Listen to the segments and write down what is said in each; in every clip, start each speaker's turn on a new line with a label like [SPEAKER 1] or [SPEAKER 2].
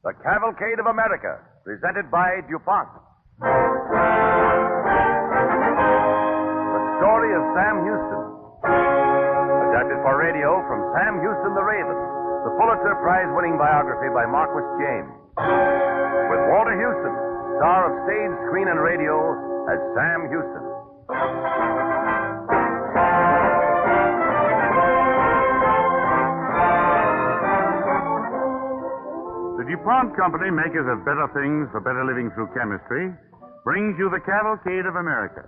[SPEAKER 1] The Cavalcade of America, presented by DuPont. The story of Sam Houston. Adapted for radio from Sam Houston the Raven, the Pulitzer Prize-winning biography by Marquis James. With Walter Houston, star of stage, screen, and radio, as Sam Houston.
[SPEAKER 2] The DuPont Company, makers of better things for better living through chemistry, brings you the Cavalcade of America.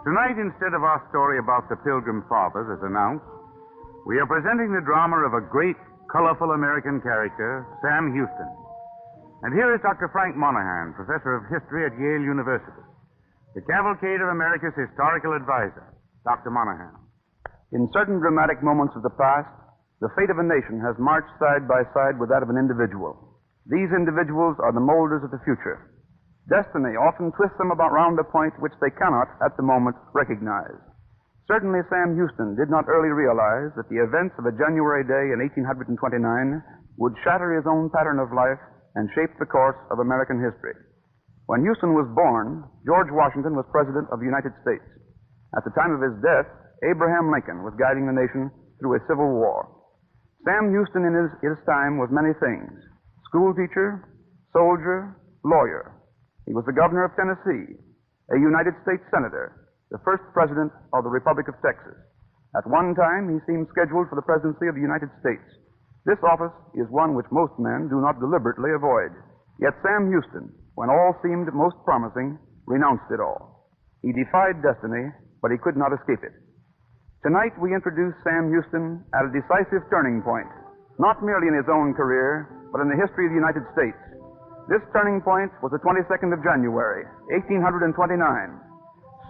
[SPEAKER 2] Tonight, instead of our story about the Pilgrim Fathers, as announced, we are presenting the drama of a great, colorful American character, Sam Houston. And here is Dr. Frank Monahan, professor of history at Yale University, the Cavalcade of America's historical advisor. Dr. Monahan.
[SPEAKER 3] In certain dramatic moments of the past, the fate of a nation has marched side by side with that of an individual. These individuals are the molders of the future. Destiny often twists them about round a point which they cannot, at the moment, recognize. Certainly Sam Houston did not early realize that the events of a January day in 1829 would shatter his own pattern of life and shape the course of American history. When Houston was born, George Washington was President of the United States. At the time of his death, Abraham Lincoln was guiding the nation through a civil war. Sam Houston in his time was many things: school teacher, soldier, lawyer. He was the governor of Tennessee, a United States senator, the first president of the Republic of Texas. At one time, he seemed scheduled for the presidency of the United States. This office is one which most men do not deliberately avoid. Yet Sam Houston, when all seemed most promising, renounced it all. He defied destiny, but he could not escape it. Tonight, we introduce Sam Houston at a decisive turning point, not merely in his own career, but in the history of the United States. This turning point was the 22nd of January, 1829.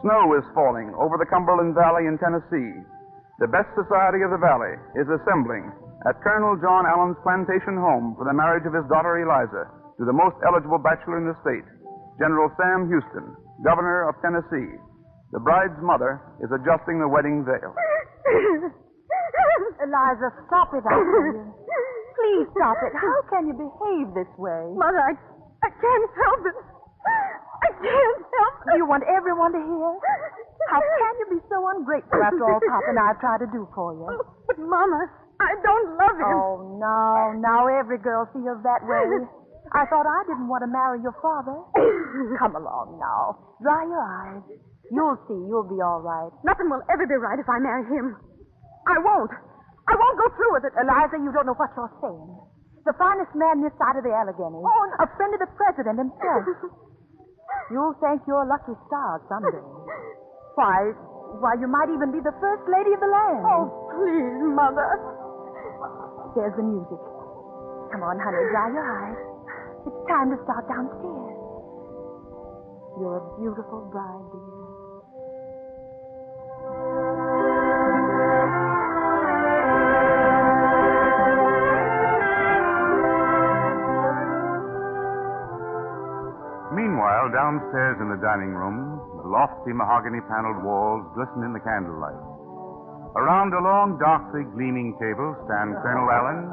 [SPEAKER 3] Snow is falling over the Cumberland Valley in Tennessee. The best society of the valley is assembling at Colonel John Allen's plantation home for the marriage of his daughter Eliza to the most eligible bachelor in the state, General Sam Houston, governor of Tennessee. The bride's mother is adjusting the wedding veil.
[SPEAKER 4] Eliza, stop it, I tell you. Please stop it. How can you behave this way?
[SPEAKER 5] Mother, I can't help it. I can't help it.
[SPEAKER 4] You want everyone to hear? How can you be so ungrateful after all Papa and I have tried to do for you?
[SPEAKER 5] Oh, but, Mama, I don't love him.
[SPEAKER 4] Oh, no. Now every girl feels that way. I thought I didn't want to marry your father. Come along now. Dry your eyes. You'll see. You'll be all right.
[SPEAKER 5] Nothing will ever be right if I marry him. I won't go through with it.
[SPEAKER 4] Eliza, you don't know what you're saying. The finest man this side of the Allegheny.
[SPEAKER 5] Oh, no.
[SPEAKER 4] A friend of the president himself. You'll thank your lucky stars someday. Why, you might even be the first lady of the land.
[SPEAKER 5] Oh, please, Mother.
[SPEAKER 4] There's the music. Come on, honey, dry your eyes. It's time to start downstairs. You're a beautiful bride, dear.
[SPEAKER 2] Meanwhile, downstairs in the dining room, the lofty mahogany-paneled walls glisten in the candlelight. Around a long, darkly gleaming table stand Colonel Allen,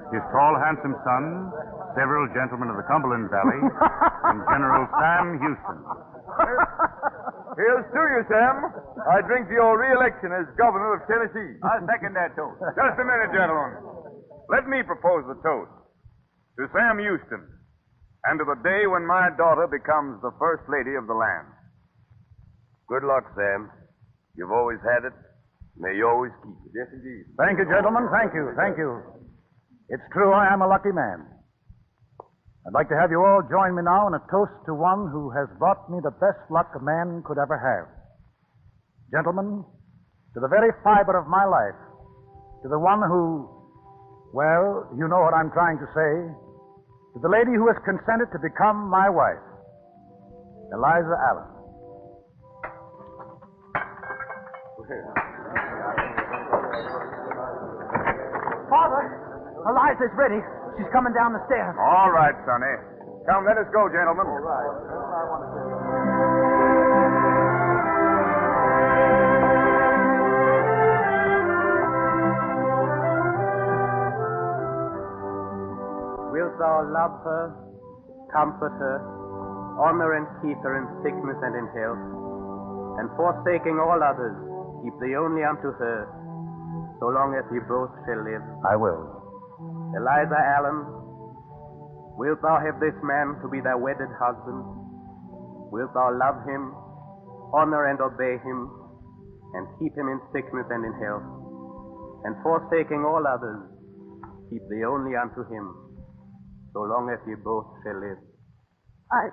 [SPEAKER 2] his tall, handsome son, several gentlemen of the Cumberland Valley, and General Sam Houston.
[SPEAKER 6] Here's to you, Sam. I drink to your re-election as governor of Tennessee.
[SPEAKER 1] I second that toast.
[SPEAKER 6] Just a minute, gentlemen. Let me propose the toast. To Sam Houston, and to the day when my daughter becomes the first lady of the land.
[SPEAKER 1] Good luck, Sam. You've always had it. May you always keep it.
[SPEAKER 6] Yes, indeed.
[SPEAKER 7] Thank you, gentlemen. Thank you. Thank you. It's true, I am a lucky man. I'd like to have you all join me now in a toast to one who has brought me the best luck a man could ever have. Gentlemen, to the very fiber of my life, to the one who, well, you know what I'm trying to say, to the lady who has consented to become my wife, Eliza Allen.
[SPEAKER 8] Father, Eliza's ready. She's coming down the stairs.
[SPEAKER 6] All right, Sonny. Come, let us go, gentlemen. All right.
[SPEAKER 9] Wilt thou love her, comfort her, honor and keep her in sickness and in health, and forsaking all others, keep thee only unto her, so long as ye both shall live?
[SPEAKER 7] I will.
[SPEAKER 9] Eliza Allen, wilt thou have this man to be thy wedded husband? Wilt thou love him, honor and obey him, and keep him in sickness and in health, and forsaking all others, keep thee only unto him, so long as ye both shall live?
[SPEAKER 5] I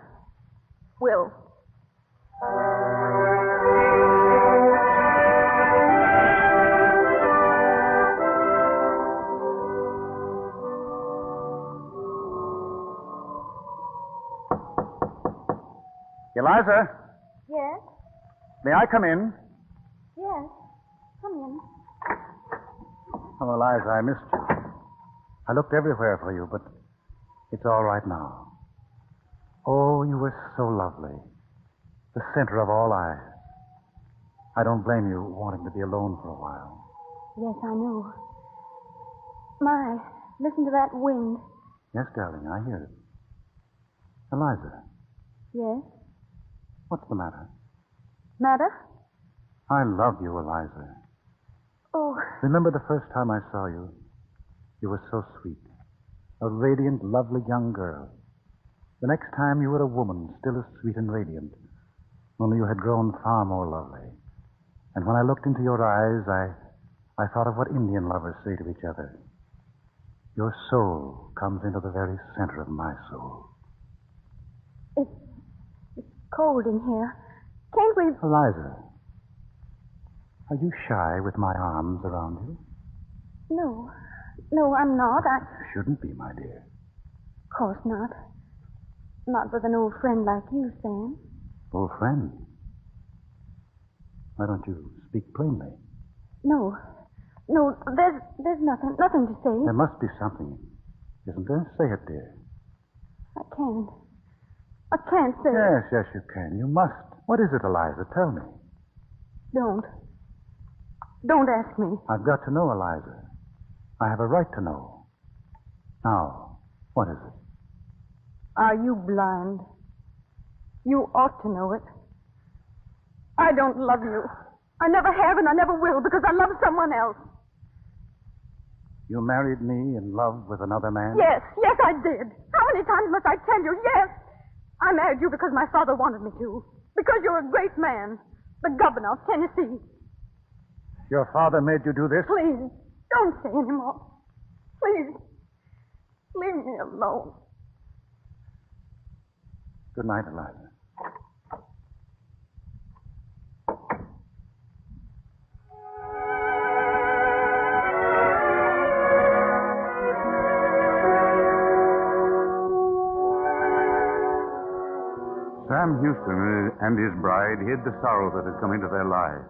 [SPEAKER 5] will.
[SPEAKER 7] Eliza,
[SPEAKER 5] Yes?
[SPEAKER 7] may I come in?
[SPEAKER 5] Yes. Come in.
[SPEAKER 7] Oh, Eliza, I missed you. I looked everywhere for you, but it's all right now. Oh, you were so lovely. The center of all eyes. I don't blame you wanting to be alone for a while.
[SPEAKER 5] Yes, I know. My, listen to that wind.
[SPEAKER 7] Yes, darling, I hear it. Eliza,
[SPEAKER 5] Yes?
[SPEAKER 7] what's the matter?
[SPEAKER 5] Matter?
[SPEAKER 7] I love you, Eliza.
[SPEAKER 5] Oh,
[SPEAKER 7] Remember the first time I saw you? You were so sweet. A radiant, lovely young girl. The next time you were a woman, still as sweet and radiant. Only you had grown far more lovely. And when I looked into your eyes, I thought of what Indian lovers say to each other. Your soul comes into the very center of my soul.
[SPEAKER 5] it's cold in here. Can't we...
[SPEAKER 7] Eliza, are you shy with my arms around you?
[SPEAKER 5] No. No, I'm not.
[SPEAKER 7] You shouldn't be, my dear.
[SPEAKER 5] Of course not. Not with an old friend like you, Sam.
[SPEAKER 7] Old friend. Why don't you speak plainly?
[SPEAKER 5] No. No, there's nothing to say.
[SPEAKER 7] There must be something, isn't there? Say it, dear.
[SPEAKER 5] I can't. I can't say it.
[SPEAKER 7] Yes, you can. You must. What is it, Eliza? Tell me.
[SPEAKER 5] Don't. Don't ask me.
[SPEAKER 7] I've got to know, Eliza. I have a right to know. Now, what is it?
[SPEAKER 5] Are you blind? You ought to know it. I don't love you. I never have and I never will because I love someone else.
[SPEAKER 7] You married me in love with another man?
[SPEAKER 5] Yes, I did. How many times must I tell you? Yes. I married you because my father wanted me to. Because you're a great man. The governor of Tennessee.
[SPEAKER 7] Your father made you do this?
[SPEAKER 5] Please, don't say any more. Please, leave me alone.
[SPEAKER 7] Good night, Eliza.
[SPEAKER 2] Sam Houston and his bride hid the sorrow that had come into their lives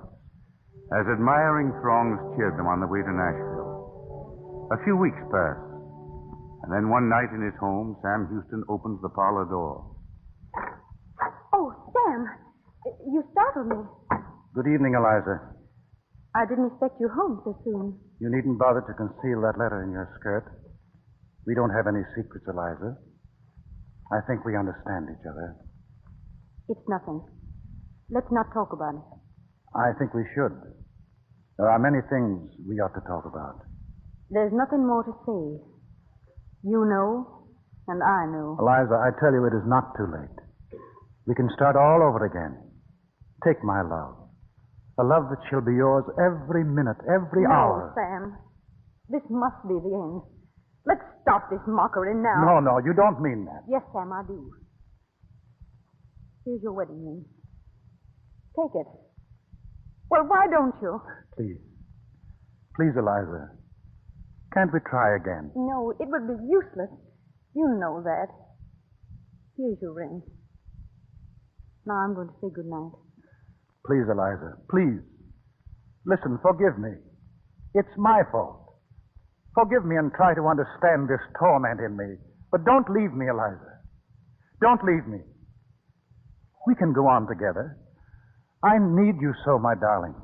[SPEAKER 2] as admiring throngs cheered them on the way to Nashville. A few weeks passed, and then one night in his home, Sam Houston opens the parlor door.
[SPEAKER 5] Oh, Sam, you startled me.
[SPEAKER 7] Good evening, Eliza.
[SPEAKER 5] I didn't expect you home so soon.
[SPEAKER 7] You needn't bother to conceal that letter in your skirt. We don't have any secrets, Eliza. I think we understand each other.
[SPEAKER 5] It's nothing. Let's not talk about it.
[SPEAKER 7] I think we should. There are many things we ought to talk about.
[SPEAKER 5] There's nothing more to say. You know, and I know.
[SPEAKER 7] Eliza, I tell you, it is not too late. We can start all over again. Take my love. A love that shall be yours every minute, every hour.
[SPEAKER 5] No, Sam. This must be the end. Let's stop this mockery now.
[SPEAKER 7] No, you don't mean that.
[SPEAKER 5] Yes, Sam, I do. Here's your wedding ring. Take it. Well, why don't you?
[SPEAKER 7] Please. Please, Eliza. Can't we try again?
[SPEAKER 5] No, it would be useless. You know that. Here's your ring. Now I'm going to say good night.
[SPEAKER 7] Please, Eliza. Please. Listen, forgive me. It's my fault. Forgive me and try to understand this torment in me. But don't leave me, Eliza. Don't leave me. We can go on together. I need you so, my darling.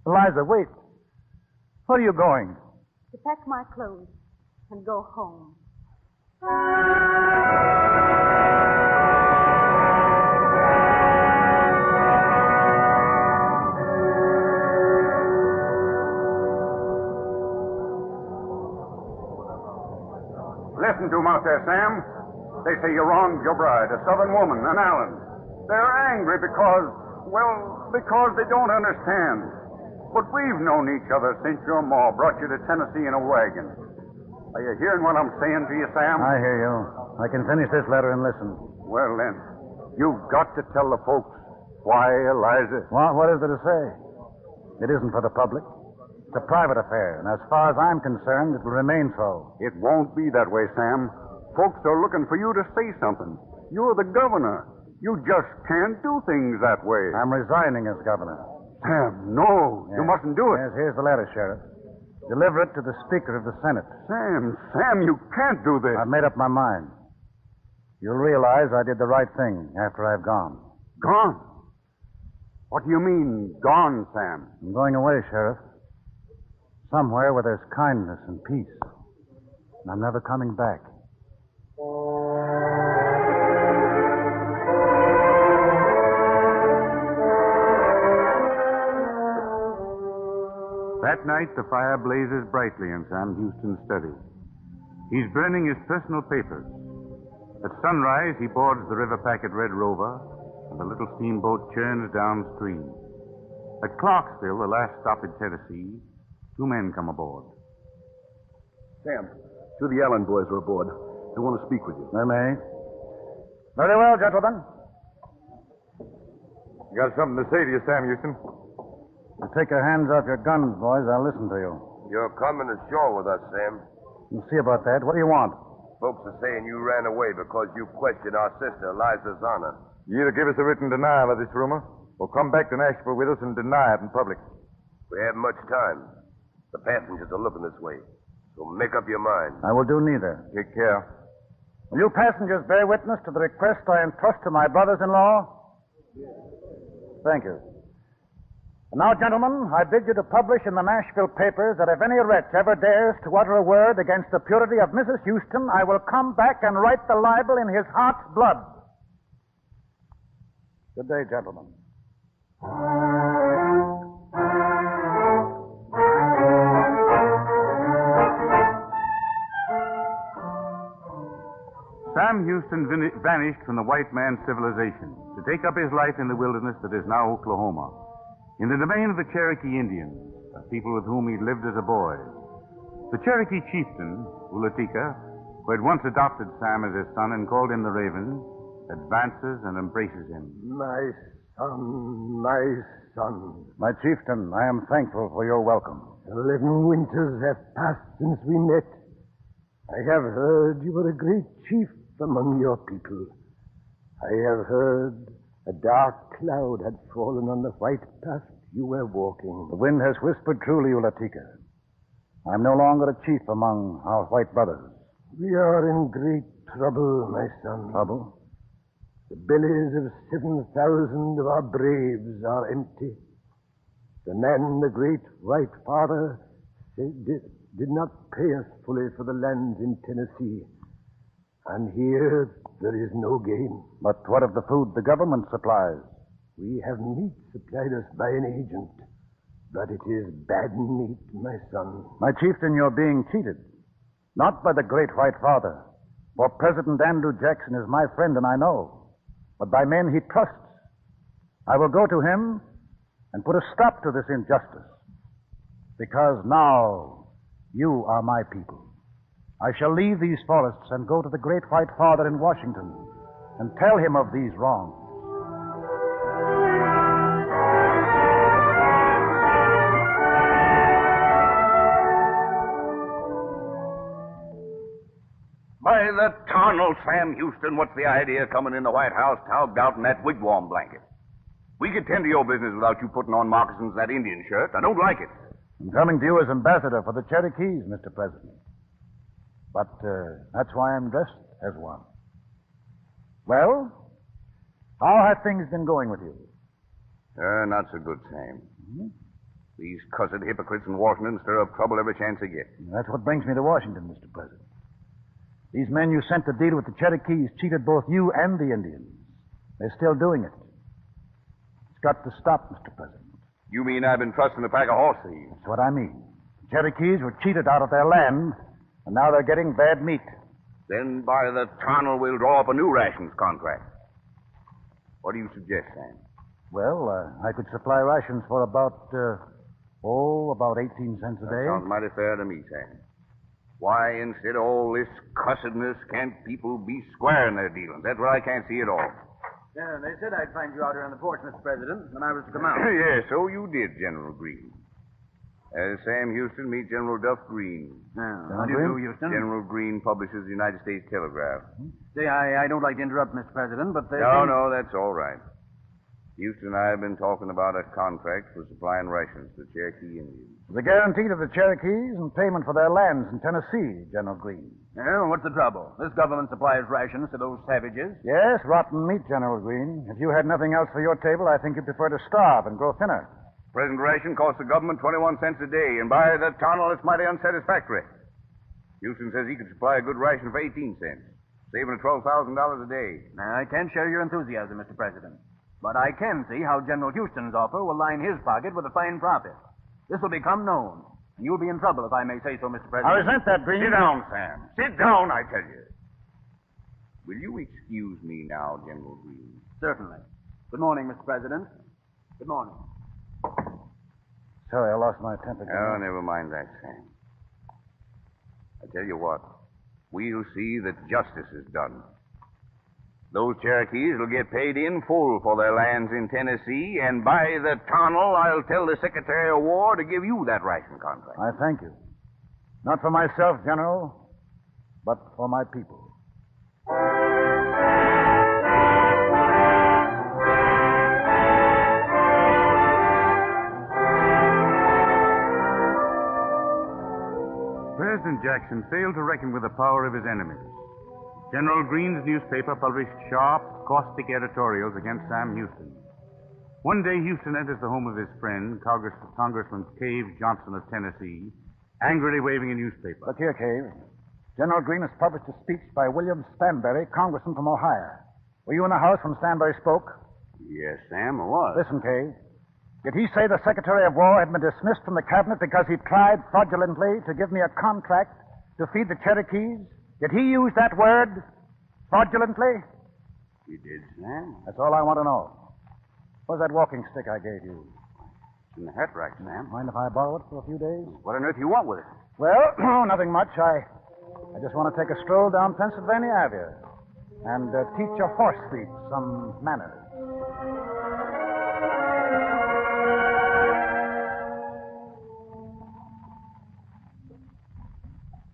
[SPEAKER 7] Eliza, wait. Where are you going?
[SPEAKER 5] To pack my clothes and go home.
[SPEAKER 2] Listen to 'em out there, Sam. They say you wronged your bride, a southern woman, an Allen. They're angry because they don't understand. But we've known each other since your ma brought you to Tennessee in a wagon. Are you hearing what I'm saying to you, Sam?
[SPEAKER 7] I hear you. I can finish this letter and listen.
[SPEAKER 2] Well, then, you've got to tell the folks why Eliza...
[SPEAKER 7] What is there to say? It isn't for the public. It's a private affair, and as far as I'm concerned, it will remain so.
[SPEAKER 2] It won't be that way, Sam. Folks are looking for you to say something. You're the governor. You just can't do things that way.
[SPEAKER 7] I'm resigning as governor.
[SPEAKER 2] Sam, no.
[SPEAKER 7] Yes.
[SPEAKER 2] You mustn't do it.
[SPEAKER 7] Yes, here's the letter, Sheriff. Deliver it to the Speaker of the Senate.
[SPEAKER 2] Sam, you can't do this.
[SPEAKER 7] I've made up my mind. You'll realize I did the right thing after I've gone.
[SPEAKER 2] Gone? What do you mean, gone, Sam?
[SPEAKER 7] I'm going away, Sheriff. Somewhere where there's kindness and peace. And I'm never coming back.
[SPEAKER 2] That night, the fire blazes brightly in Sam Houston's study. He's burning his personal papers. At sunrise, he boards the river packet Red Rover, and the little steamboat churns downstream. At Clarksville, the last stop in Tennessee, 2 men come aboard.
[SPEAKER 3] Sam, 2 of the Allen boys are aboard. They want to speak with you.
[SPEAKER 7] They may. Very well, gentlemen.
[SPEAKER 6] You got something to say to you, Sam Houston?
[SPEAKER 7] You take your hands off your guns, boys. I'll listen to you.
[SPEAKER 10] You're coming ashore with us, Sam.
[SPEAKER 7] We'll see about that. What do you want?
[SPEAKER 10] Folks are saying you ran away because you questioned our sister, Eliza's honor.
[SPEAKER 6] You either give us a written denial of this rumor, or come back to Nashville with us and deny it in public.
[SPEAKER 10] We haven't much time. The passengers are looking this way. So make up your mind.
[SPEAKER 7] I will do neither.
[SPEAKER 6] Take care.
[SPEAKER 7] Will you passengers bear witness to the request I entrust to my brothers-in-law? Thank you. And now, gentlemen, I bid you to publish in the Nashville papers that if any wretch ever dares to utter a word against the purity of Mrs. Houston, I will come back and write the libel in his heart's blood. Good day, gentlemen.
[SPEAKER 2] Sam Houston vanished from the white man's civilization to take up his life in the wilderness that is now Oklahoma, in the domain of the Cherokee Indians, a people with whom he lived as a boy. The Cherokee chieftain, Ulatika, who had once adopted Sam as his son and called him the Raven, advances and embraces him.
[SPEAKER 11] My son, my son.
[SPEAKER 7] My chieftain, I am thankful for your welcome.
[SPEAKER 11] 11 winters have passed since we met. I have heard you were a great chief among your people. I have heard a dark cloud had fallen on the white path you were walking.
[SPEAKER 7] The wind has whispered truly, Ulatika. I am no longer a chief among our white brothers.
[SPEAKER 11] We are in great trouble, my son.
[SPEAKER 7] Trouble?
[SPEAKER 11] The bellies of 7,000 of our braves are empty. The man, the great white father, did not pay us fully for the lands in Tennessee. And here there is no gain.
[SPEAKER 7] But what of the food the government supplies?
[SPEAKER 11] We have meat supplied us by an agent. But it is bad meat, my son.
[SPEAKER 7] My chieftain, you're being cheated. Not by the great white father. For President Andrew Jackson is my friend, and I know. But by men he trusts. I will go to him and put a stop to this injustice. Because now you are my people. I shall leave these forests and go to the great white father in Washington and tell him of these wrongs.
[SPEAKER 1] By the tarnal, Sam Houston, what's the idea of coming in the White House togged out in that wigwam blanket? We could tend to your business without you putting on moccasins and that Indian shirt. I don't like it.
[SPEAKER 7] I'm coming to you as ambassador for the Cherokees, Mr. President. But that's why I'm dressed as one. Well, how have things been going with you?
[SPEAKER 1] Not so good, Sam. Mm-hmm. These cussed hypocrites in Washington stir up trouble every chance they get.
[SPEAKER 7] That's what brings me to Washington, Mr. President. These men you sent to deal with the Cherokees cheated both you and the Indians. They're still doing it. It's got to stop, Mr. President.
[SPEAKER 1] You mean I've been trusting a pack of horse thieves?
[SPEAKER 7] That's what I mean. The Cherokees were cheated out of their land, and now they're getting bad meat.
[SPEAKER 12] Then by the tunnel we'll draw up a new rations contract. What do you suggest, Sam?
[SPEAKER 7] Well, I could supply rations for about 18 cents a day.
[SPEAKER 12] Sounds mighty fair to me, Sam. Why, instead of all this cussedness, can't people be square in their dealings? That's what I can't see at all.
[SPEAKER 8] Yeah, they said I'd find you out here on the porch, Mr. President, when I was to come out.
[SPEAKER 12] Yes, so you did, General Green. Sam Houston, meet General Duff Green.
[SPEAKER 8] How do you do, Houston?
[SPEAKER 12] General Green publishes the United States Telegraph.
[SPEAKER 8] See, I don't like to interrupt, Mr. President, but
[SPEAKER 12] No, that's all right. Houston and I have been talking about a contract for supplying rations to Cherokee Indians.
[SPEAKER 7] The guarantee to the Cherokees and payment for their lands in Tennessee, General Green.
[SPEAKER 8] Yeah, what's the trouble? This government supplies rations to those savages.
[SPEAKER 7] Yes, rotten meat, General Green. If you had nothing else for your table, I think you'd prefer to starve and grow thinner.
[SPEAKER 12] Present ration costs the government 21 cents a day, and by the tunnel, it's mighty unsatisfactory. Houston says he could supply a good ration for 18 cents, saving $12,000 a day.
[SPEAKER 8] Now, I can't share your enthusiasm, Mr. President. But I can see how General Houston's offer will line his pocket with a fine profit. This will become known, and you'll be in trouble if I may say so, Mr. President.
[SPEAKER 7] I resent that, Green.
[SPEAKER 12] Sit down, Sam. Sit down, I tell you. Will you excuse me now, General Green?
[SPEAKER 8] Certainly. Good morning, Mr. President. Good morning.
[SPEAKER 7] Sorry, I lost my temper.
[SPEAKER 12] Oh, never mind that, Sam. I tell you what. We'll see that justice is done. Those Cherokees will get paid in full for their lands in Tennessee, and by the tunnel, I'll tell the Secretary of War to give you that ration contract.
[SPEAKER 7] I thank you. Not for myself, General, but for my people.
[SPEAKER 2] President Jackson failed to reckon with the power of his enemies. General Green's newspaper published sharp, caustic editorials against Sam Houston. One day, Houston enters the home of his friend, Congressman Cave Johnson of Tennessee, angrily waving a newspaper.
[SPEAKER 7] Look here, Cave. General Green has published a speech by William Stanberry, congressman from Ohio. Were you in the house when Stanberry spoke?
[SPEAKER 12] Yes, Sam, I was.
[SPEAKER 7] Listen, Cave. Did he say the Secretary of War had been dismissed from the cabinet because he tried fraudulently to give me a contract to feed the Cherokees? Did he use that word, fraudulently?
[SPEAKER 12] He did, Sam.
[SPEAKER 7] That's all I want to know. Where's that walking stick I gave you?
[SPEAKER 12] It's in the hat rack, Sam.
[SPEAKER 7] Mind if I borrow it for a few days?
[SPEAKER 12] What on earth you want with it?
[SPEAKER 7] Well, nothing much. I just want to take a stroll down Pennsylvania Avenue and teach a horse thief some manners.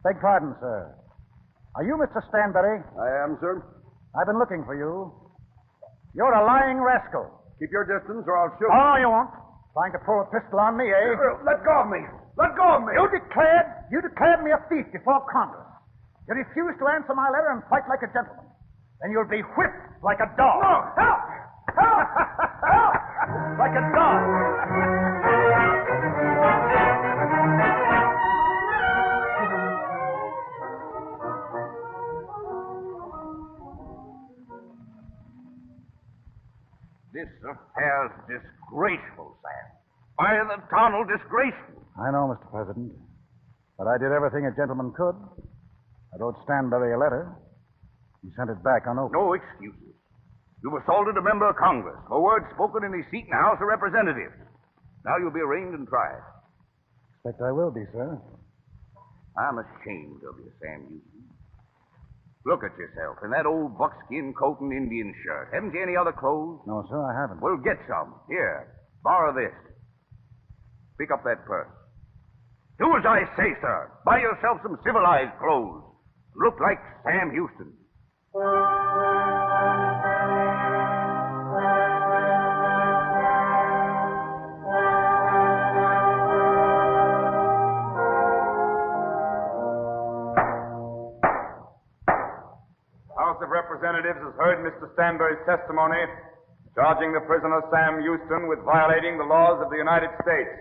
[SPEAKER 7] Beg pardon, sir. Are you Mr. Stanberry?
[SPEAKER 11] I am, sir.
[SPEAKER 7] I've been looking for you. You're a lying rascal.
[SPEAKER 11] Keep your distance or I'll shoot.
[SPEAKER 7] Oh, you won't. Trying to pull a pistol on me, eh?
[SPEAKER 11] Let go of me. Let go of me.
[SPEAKER 7] You declared me a thief before Congress. You refused to answer my letter and fight like a gentleman. Then you'll be whipped like a dog.
[SPEAKER 11] No, help! Help! Help!
[SPEAKER 7] Like a dog.
[SPEAKER 12] This affair's disgraceful, Sam. By the tunnel, disgraceful.
[SPEAKER 7] I know, Mr. President. But I did everything a gentleman could. I wrote Stanberry a letter. He sent it back unopened.
[SPEAKER 12] No excuses. You've assaulted a member of Congress for words spoken in his seat in the House of Representatives. Now you'll be arraigned and tried.
[SPEAKER 7] Expect I will be, sir.
[SPEAKER 12] I'm ashamed of you, Sam Houston. Look at yourself in that old buckskin coat and Indian shirt. Haven't you any other clothes?
[SPEAKER 7] No, sir, I haven't.
[SPEAKER 12] Well, get some. Here, borrow this. Pick up that purse. Do as I say, sir. Buy yourself some civilized clothes. Look like Sam Houston.
[SPEAKER 6] House of Representatives has heard Mr. Stanberry's testimony, charging the prisoner Sam Houston with violating the laws of the United States.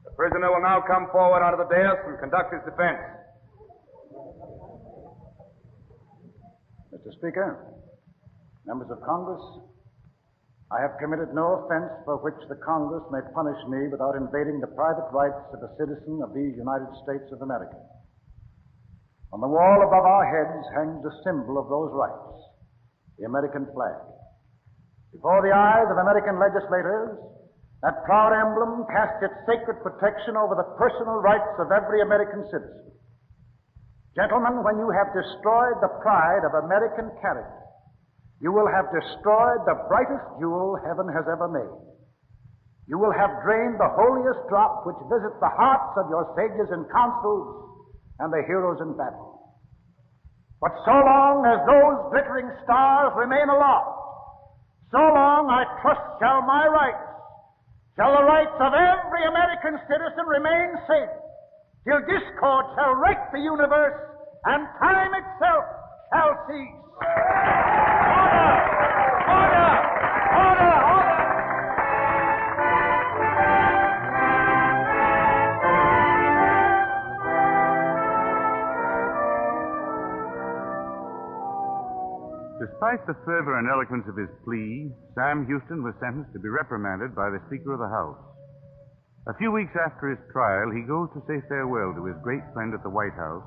[SPEAKER 6] The prisoner will now come forward onto the dais and conduct his defense.
[SPEAKER 7] Mr. Speaker, members of Congress, I have committed no offense for which the Congress may punish me without invading the private rights of a citizen of these United States of America. On the wall above our heads hangs the symbol of those rights, the American flag. Before the eyes of American legislators, that proud emblem casts its sacred protection over the personal rights of every American citizen. Gentlemen, when you have destroyed the pride of American character, you will have destroyed the brightest jewel heaven has ever made. You will have drained the holiest drop which visits the hearts of your sages and consuls and the heroes in battle. But so long as those glittering stars remain aloft, so long I trust shall my rights, shall the rights of every American citizen remain safe, till discord shall wreck the universe and time itself shall cease. Order! Order! Order! Order!
[SPEAKER 2] Despite the fervor and eloquence of his plea, Sam Houston was sentenced to be reprimanded by the Speaker of the House. A few weeks after his trial, he goes to say farewell to his great friend at the White House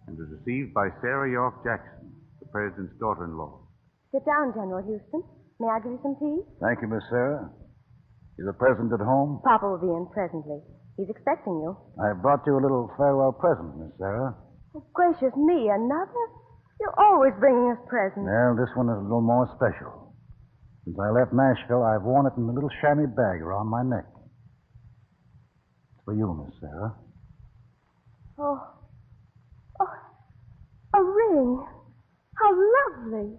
[SPEAKER 2] and is received by Sarah York Jackson, the President's daughter-in-law.
[SPEAKER 13] Sit down, General Houston. May I give you some tea?
[SPEAKER 7] Thank you, Miss Sarah. Is the President at home?
[SPEAKER 13] Papa will be in presently. He's expecting you.
[SPEAKER 7] I brought you a little farewell present, Miss Sarah.
[SPEAKER 13] Oh, gracious me, another? You're always bringing us presents.
[SPEAKER 7] Well, this one is a little more special. Since I left Nashville, I've worn it in a little chamois bag around my neck. It's for you, Miss Sarah.
[SPEAKER 13] Oh, a ring. How lovely.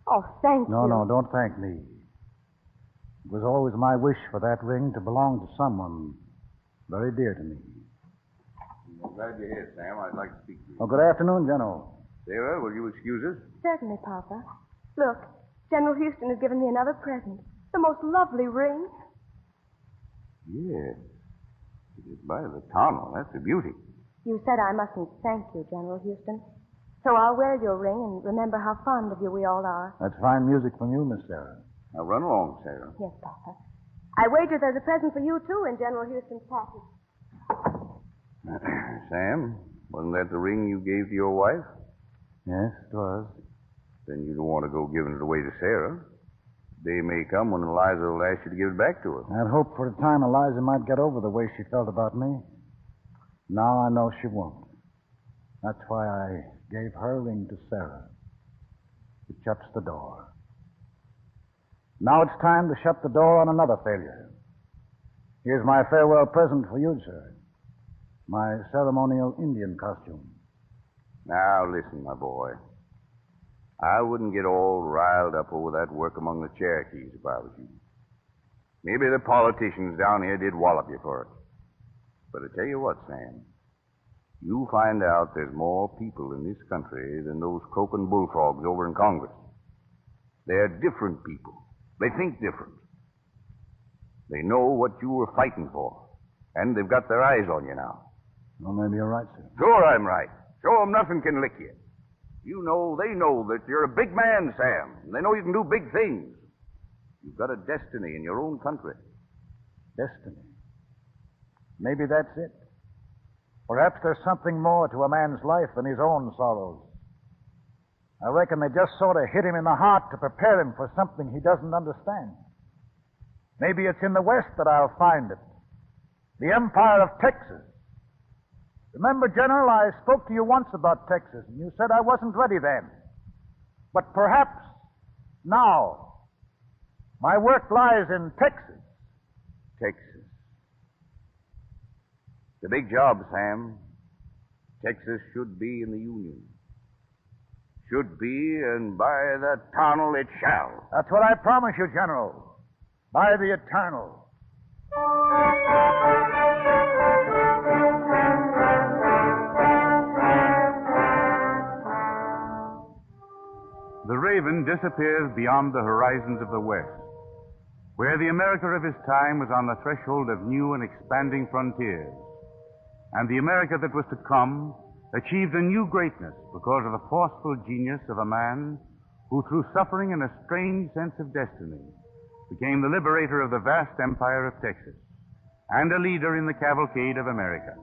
[SPEAKER 13] Oh, thank you.
[SPEAKER 7] No, don't thank me. It was always my wish for that ring to belong to someone very dear to me.
[SPEAKER 12] I'm glad you're here, Sam. I'd like to speak to you.
[SPEAKER 7] Oh, good afternoon, General.
[SPEAKER 12] Sarah, will you excuse us?
[SPEAKER 13] Certainly, Papa. Look, General Houston has given me another present. The most lovely ring.
[SPEAKER 12] Yes. It is by the tunnel. That's a beauty.
[SPEAKER 13] You said I mustn't thank you, General Houston. So I'll wear your ring and remember how fond of you we all are.
[SPEAKER 7] That's fine music from you, Miss Sarah.
[SPEAKER 12] Now run along, Sarah.
[SPEAKER 13] Yes, Papa. I wager there's a present for you, too, in General Houston's package.
[SPEAKER 12] Sam, wasn't that the ring you gave to your wife?
[SPEAKER 7] Yes, it was.
[SPEAKER 12] Then you don't want to go giving it away to Sarah. Day may come when Eliza will ask you to give it back to her.
[SPEAKER 7] I'd hoped for a time Eliza might get over the way she felt about me. Now I know she won't. That's why I gave her ring to Sarah. It shuts the door. Now it's time to shut the door on another failure. Here's my farewell present for you, sir. My ceremonial Indian costume.
[SPEAKER 12] Now, listen, my boy. I wouldn't get all riled up over that work among the Cherokees if I was you. Maybe the politicians down here did wallop you for it. But I tell you what, Sam. You'll find out there's more people in this country than those croaking bullfrogs over in Congress. They're different people. They think different. They know what you were fighting for. And they've got their eyes on you now.
[SPEAKER 7] Well, maybe you're right, sir.
[SPEAKER 12] Sure I'm right. Show 'em nothing can lick you. You know, they know that you're a big man, Sam. They know you can do big things. You've got a destiny in your own country.
[SPEAKER 7] Destiny. Maybe that's it. Perhaps there's something more to a man's life than his own sorrows. I reckon they just sort of hit him in the heart to prepare him for something he doesn't understand. Maybe it's in the West that I'll find it. The Empire of Texas. Remember, General, I spoke to you once about Texas, and you said I wasn't ready then. But perhaps now my work lies in Texas.
[SPEAKER 12] Texas. It's a big job, Sam. Texas should be in the Union. Should be, and by the eternal it shall.
[SPEAKER 7] That's what I promise you, General. By the eternal.
[SPEAKER 2] The Raven disappears beyond the horizons of the West, where the America of his time was on the threshold of new and expanding frontiers. And the America that was to come achieved a new greatness because of the forceful genius of a man who, through suffering and a strange sense of destiny, became the liberator of the vast empire of Texas and a leader in the cavalcade of America.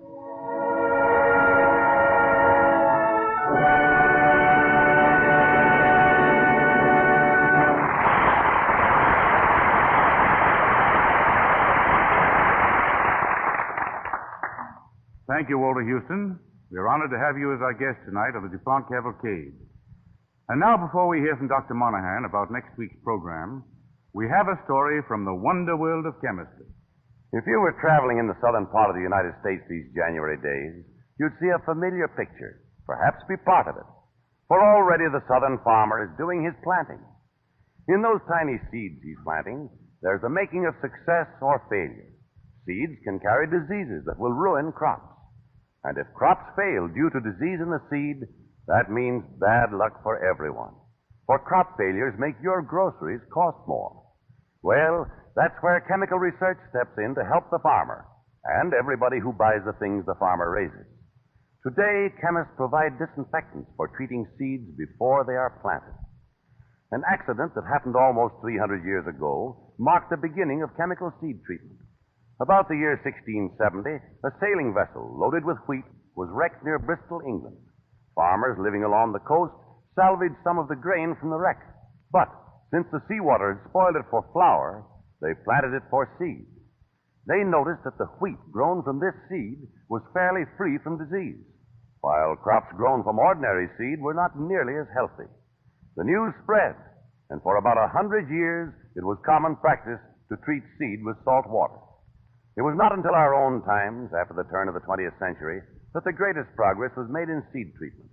[SPEAKER 2] Thank you, Walter Houston. We're honored to have you as our guest tonight on the DuPont Cavalcade. And now, before we hear from Dr. Monahan about next week's program, we have a story from the wonder world of chemistry.
[SPEAKER 1] If you were traveling in the southern part of the United States these January days, you'd see a familiar picture, perhaps be part of it. For already the southern farmer is doing his planting. In those tiny seeds he's planting, there's the making of success or failure. Seeds can carry diseases that will ruin crops. And if crops fail due to disease in the seed, that means bad luck for everyone. For crop failures make your groceries cost more. Well, that's where chemical research steps in to help the farmer and everybody who buys the things the farmer raises. Today, chemists provide disinfectants for treating seeds before they are planted. An accident that happened almost 300 years ago marked the beginning of chemical seed treatment. About the year 1670, a sailing vessel loaded with wheat was wrecked near Bristol, England. Farmers living along the coast salvaged some of the grain from the wreck. But since the seawater had spoiled it for flour, they planted it for seed. They noticed that the wheat grown from this seed was fairly free from disease, while crops grown from ordinary seed were not nearly as healthy. The news spread, and for about 100 years it was common practice to treat seed with salt water. It was not until our own times, after the turn of the 20th century, that the greatest progress was made in seed treatment.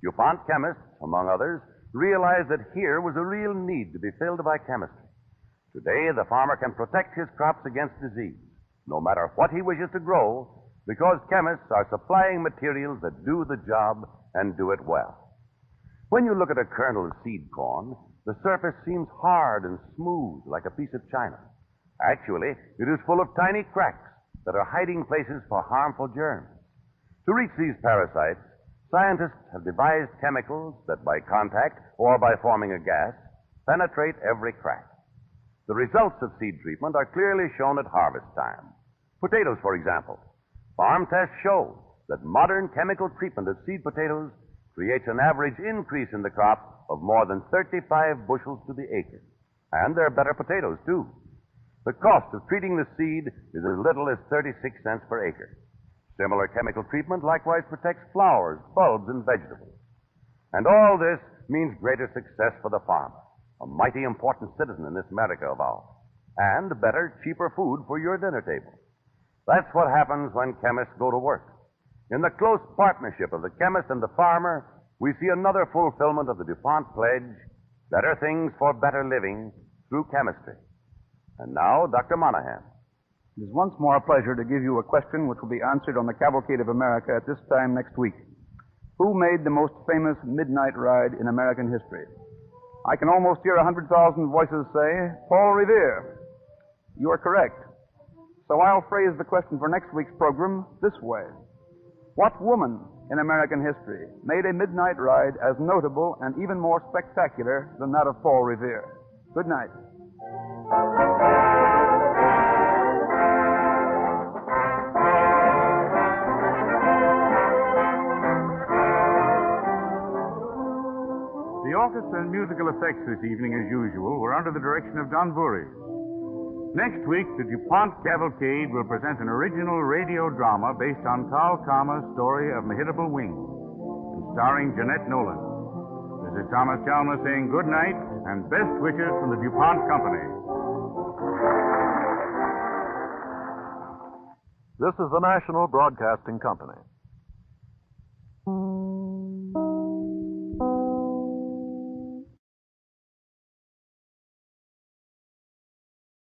[SPEAKER 1] DuPont chemists, among others, realized that here was a real need to be filled by chemistry. Today, the farmer can protect his crops against disease, no matter what he wishes to grow, because chemists are supplying materials that do the job and do it well. When you look at a kernel of seed corn, the surface seems hard and smooth like a piece of china. Actually, it is full of tiny cracks that are hiding places for harmful germs. To reach these parasites, scientists have devised chemicals that, by contact or by forming a gas, penetrate every crack. The results of seed treatment are clearly shown at harvest time. Potatoes, for example. Farm tests show that modern chemical treatment of seed potatoes creates an average increase in the crop of more than 35 bushels to the acre. And they're better potatoes, too. The cost of treating the seed is as little as 36 cents per acre. Similar chemical treatment likewise protects flowers, bulbs, and vegetables. And all this means greater success for the farmer, a mighty important citizen in this America of ours, and better, cheaper food for your dinner table. That's what happens when chemists go to work. In the close partnership of the chemist and the farmer, we see another fulfillment of the DuPont pledge, better things for better living through chemistry. And now, Dr. Monahan.
[SPEAKER 3] It is once more a pleasure to give you a question which will be answered on the Cavalcade of America at this time next week. Who made the most famous midnight ride in American history? I can almost hear 100,000 voices say, Paul Revere. You are correct. So I'll phrase the question for next week's program this way. What woman in American history made a midnight ride as notable and even more spectacular than that of Paul Revere? Good night.
[SPEAKER 2] The orchestra and musical effects this evening, as usual, were under the direction of Don Voorhees. Next week, the DuPont Cavalcade will present an original radio drama based on Tal Kama's story of Mehitable Wing, and starring Jeanette Nolan. This is Thomas Chalmers saying good night and best wishes from the DuPont Company.
[SPEAKER 14] This is the National Broadcasting Company.